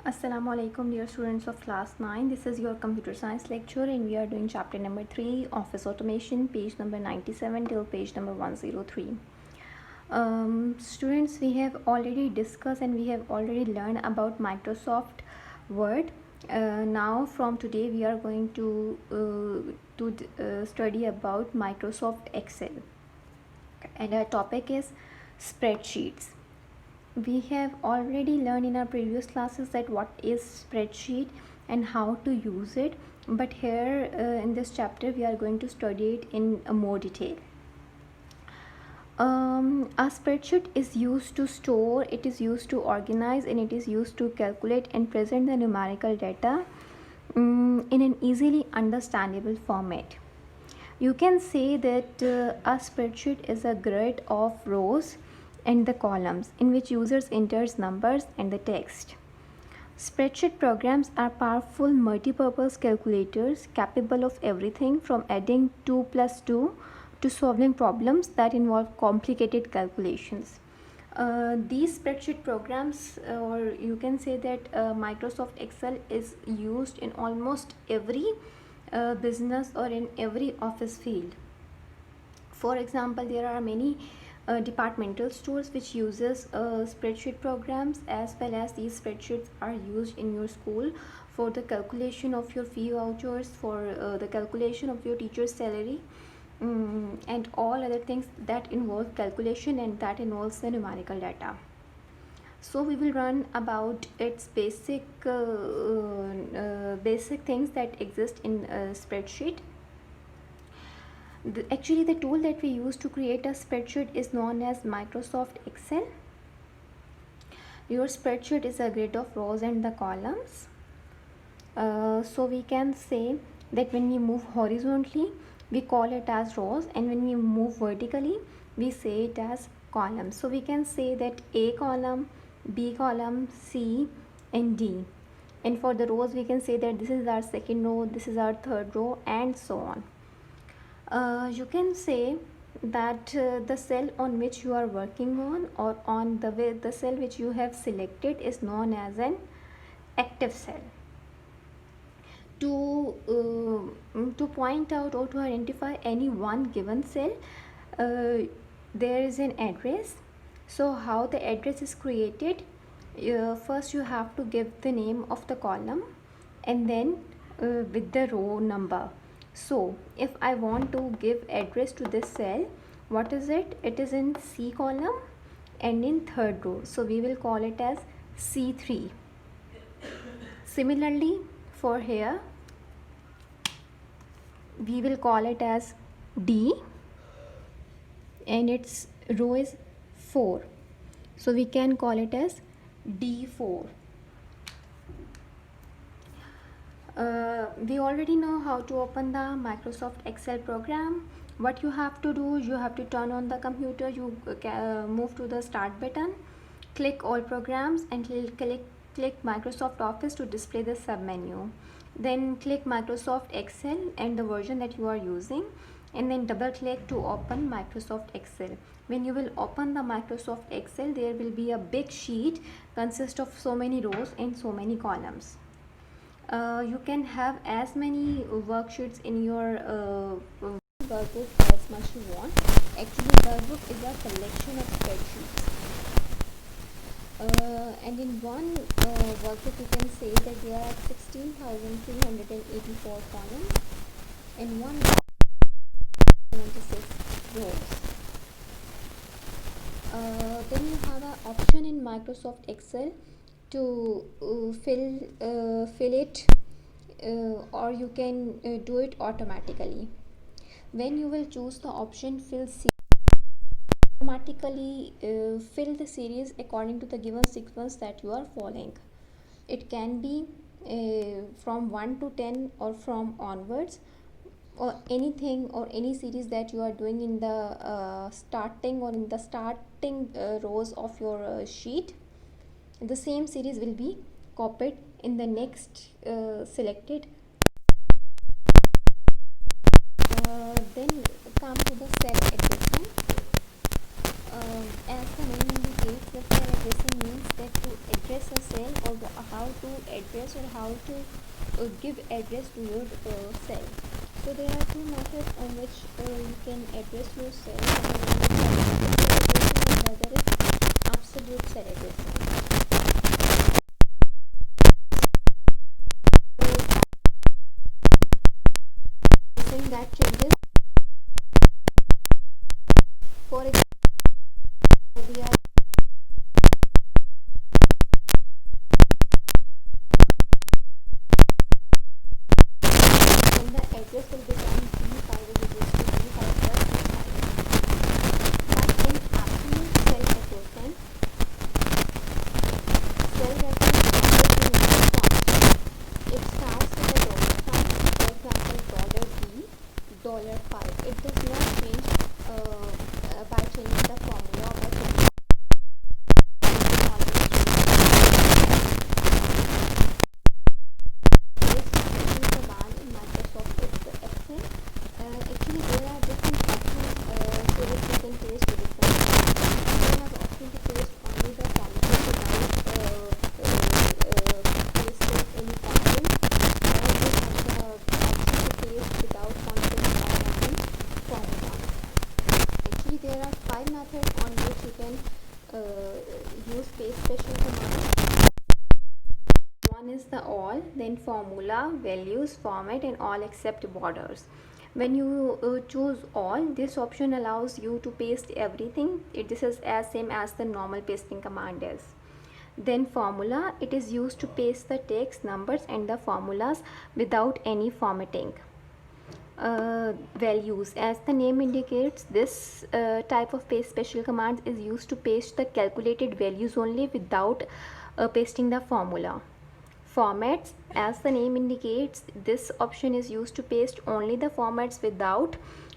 Assalamu alaikum dear students of class 9. This is your computer science lecture and we are doing chapter number 3, office automation, page number 97 till page number 103. Students, we have already discussed and we have already learned about Microsoft Word. Now from today we are going to study about Microsoft Excel, and our topic is spreadsheets. We have already learned in our previous classes that what is spreadsheet and how to use it, but here in this chapter we are going to study it in more detail. A spreadsheet is used to store, it is used to organize, and it is used to calculate and present the numerical data in an easily understandable format. You can say that a spreadsheet is a grid of rows and the columns in which users enters numbers and the text. Spreadsheet programs are powerful multi-purpose calculators capable of everything from adding 2 plus 2 to solving problems that involve complicated calculations. These spreadsheet programs, or you can say that Microsoft Excel is used in almost every business or in every office field. For example, there are many departmental stores which uses spreadsheet programs, as well as these spreadsheets are used in your school for the calculation of your fee vouchers, for the calculation of your teacher's salary, and all other things that involve calculation and that involves the numerical data. So we will run about its basic things that exist in a spreadsheet. Actually, the tool that we use to create a spreadsheet is known as Microsoft Excel. Your spreadsheet is a grid of rows and the columns. So we can say that when we move horizontally, we call it as rows, and when we move vertically, we say it as columns. So we can say that A column, B column, C and D. And for the rows, we can say that this is our second row, this is our third row, and so on. You can say that the cell on which you are working on, or on the cell which you have selected, is known as an active cell. To point out or to identify any one given cell, there is an address. So how the address is created? First you have to give the name of the column and then with the row number. So if I want to give address to this cell, what is it? It is in C column and in third row. So we will call it as C3. Similarly, for here, we will call it as D and its row is 4. So we can call it as D4. We already know how to open the Microsoft Excel program. What you have to do, you have to turn on the computer, you move to the start button, click all programs and click Microsoft Office to display the submenu. Then click Microsoft Excel and the version that you are using, and then double click to open Microsoft Excel. When you will open the Microsoft Excel, there will be a big sheet consist of so many rows and so many columns. You can have as many worksheets in your workbook as much you want. Actually, workbook is a collection of spreadsheets. And in one workbook you can say that there are 16,384 columns and 176 rows. Then you have an option in Microsoft Excel to fill it, or you can do it automatically. When you will choose the option fill series, automatically fill the series according to the given sequence that you are following. It can be from 1 to 10 or from onwards, or anything or any series that you are doing in the starting rows of your sheet. The same series will be copied in the next selected. Then come to the cell addressing. As the name indicates, the cell addressing means that to address a cell or how to address or how to give address to your cell. So there are two methods on which you can address your cell. The other is absolute cell addressing. That changes. For example, we are when the address will become B5 is equals to B5 plus B5. But in absolute cell addressing, cell reference it starts with a dollar sign, for example $B$5. It does not change by changing the formula or by changing command in Microsoft Excel. Actually there are different options so that you can paste to different commands. You have option to paste only the formatting without pasting any content, or you have the option to paste without content or any formula. Actually there are 5 methods on which you can use paste special commands. One is the all, then formula, values, format, and all except borders. When you choose all, this option allows you to paste everything. This is as same as the normal pasting command is. Then formula, it is used to paste the text, numbers, and the formulas without any formatting. Values, as the name indicates, this type of paste special command is used to paste the calculated values only without pasting the formula. Formats, as the name indicates, this option is used to paste only the formats without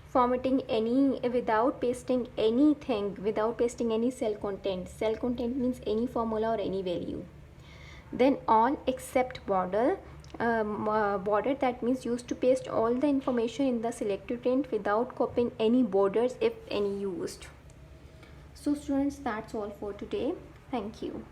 formatting any, without pasting anything, without pasting any cell content. Cell content means any formula or any value. Then all except border, border, that means used to paste all the information in the selected range without copying any borders if any used. So students, that's all for today. Thank you.